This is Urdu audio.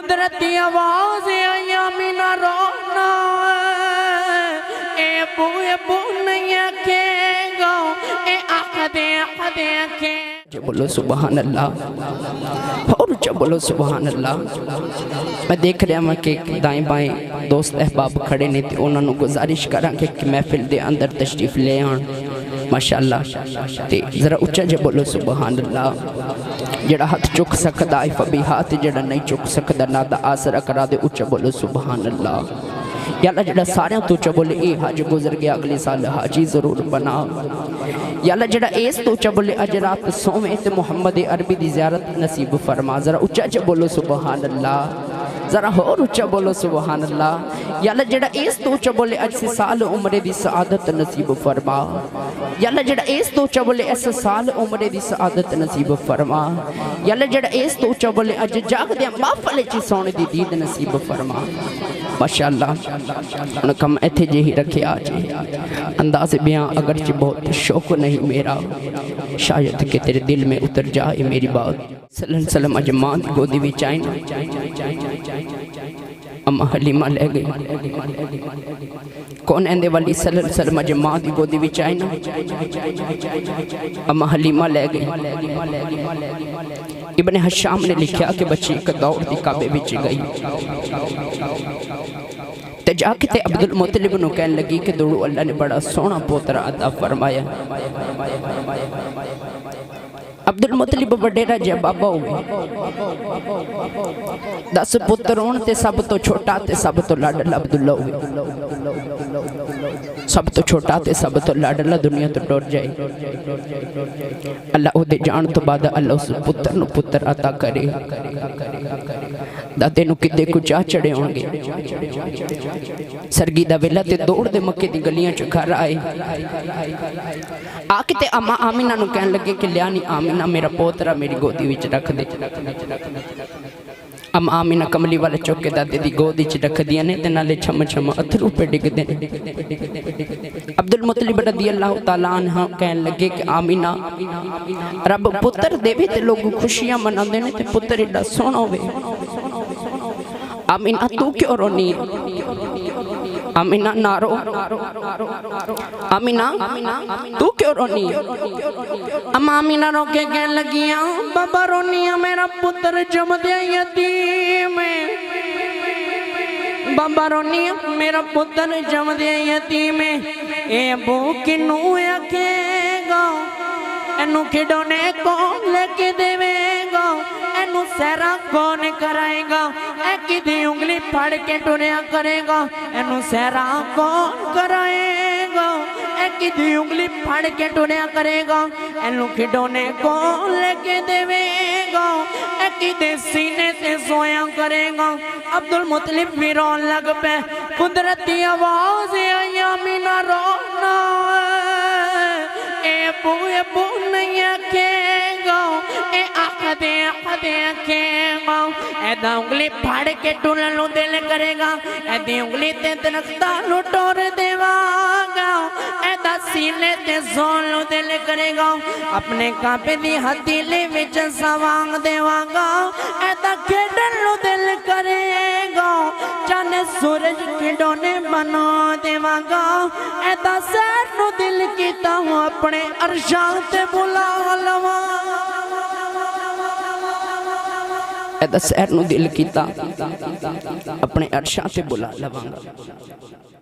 قدرتی آواز آئی آمینہ رونا اے ابو نہیں آکھے گا اے آخدے آکھے جو بولو سبحان اللہ اور جو بولو سبحان اللہ۔ میں دیکھ رہا ہوں کہ دائیں بائیں دوست احباب کھڑے نہیں تھے، انہوں نے گزارش کرا کہ محفل دے اندر تشریف لے آن ماشاءاللہ تے ذرا اچھا جو بولو سبحان اللہ۔ جڑا ہاتھ چک سکدا ہے فبی ہاتھ، جڑا نہیں چک سکدا نہ دا آسرا کرا دے اچھا بولو سبحان اللہ۔ یا اللہ جڑا سارے تو اچھا بولے اے حج گزر گیا اگلے سال حاجی ضرور بنا۔ یا اللہ جڑا ایس تو اچھا بولے اجرات سومے تے محمد عربی دی زیارت نصیب فرما۔ ذرا اچھا بولو سبحان اللہ، ذرا اور اچھا بولو سبحان اللہ۔ یا اللہ جڑا ایس تو اچھا بولے اج سے سال عمرے دی سعادت نصیب فرما۔ یا اللہ جڑا ایس تو اچھا بولے ایس سال عمرے دی سعادت نصیب فرما۔ یا اللہ جڑا ایس تو اچھا بولے اج جاگ دیا محفل چی سونے دی دید نصیب فرما ماشاءاللہ۔ انہوں کم ایتھے جے ہی رکھے آج انداز بیان اگرچہ بہت شوق نہیں میرا، شاید کہ تیرے دل میں اتر جائے میری بات۔ صلی اللہ علیہ وسلم اجمان دی گودی بھی چاہیں اما حلیمہ لے گئی کون اندے والی صلی اللہ علیہ وسلم اجمان دی گودی بھی چاہیں اما حلیمہ لے گئی۔ ابن حشام نے لکھیا کہ بچی ایک دور دی کعبے بچ گئی تے جا کے تے عبدالمطلب نو کہن لگی کہ دوڑو اللہ نے بڑا سونا پوترا عطا فرمایا۔ عبدالمطلب بڑیرا جے بابا ہوئے 10 پترون تے سب تو چھوٹا تے سب تو لاڈل عبداللہ ہوئے، سب تو چھوٹا تے سب تو لاڈلہ دنیا تو ڈور جائے۔ اللہ او دے جان تو بعد اللہ اس پتر نو پتر عطا کرے۔ دادے نو کدے کو چاہ چڑے ہونگے، سرگی دا ویلا تے دوڑ دے مکے دی گلیاں چ گھر آئے۔ آکے تے اما آمینہ نو کہن لگے کہ لیانی آمینہ میرا پوترا میری گودی وچ رکھ دے۔ اما آمینہ کملی والے چوکے دادے دی گودی چ رکھ دیا نے تے نالے چھم چھم اتھرو پہ ڈگ دے۔ عبدالمطلب رضی اللہ تعالیٰ عنہ کہن لگے کہ آمینہ رب پتر دے بھی تے لوگ خوشیاں منا دینے تے پتر ایڈا سونا ہوئے۔ آمینہ تو کیوں رونی ہے؟ آمینہ نارو، آمینہ تو کیوں رونی ہے؟ اما آمینہ رو کے کہن لگیاں بابا رونی ہے میرا پتر جم دیا یتیم ہے، بابا رونی ہے میرا پتر جم دیا یتیم ہے۔ اے ابو کنو آکھے گا اینو کھڈونے کون لے کے دے گا، اینو سہرا کون کرائے گا، اے کدھی انگلی پھڑ کے ٹریا کرے گا، اینو سہرا کون کرائے گا، اے کدھی انگلی پھڑ کے ٹریا کرے گا، اینو کھڈونے کون لے کے دے گا، اے کدھی سینے سے سویا کرے گا۔ عبدالمطلب بھی رون لگ پہ، قدرتی آواز آئی آمینہ رونا اے ابو نہیں آکھے گا اے آخدے آکھے گا، اے دا انگلی پھاڑ کے ٹولنو دل کرے گا، اے دی انگلی تے درختہ لٹور دیوا گا، اے دا سینے تے زولو دل کرے گا، اپنے کانپے دی ہتیلے وچ سوانگ دیوا گا، اے دا کھیڈنو دل کرے گا، چانے سورج کھیڈونے بنا دیوا گا، اے دا سیر نو دل کیتا ہوں اپنے عرشاں تے بلا لوا، اے دا سیر نو دل کیتا اپنے عرشاں تے بلا لوا گا۔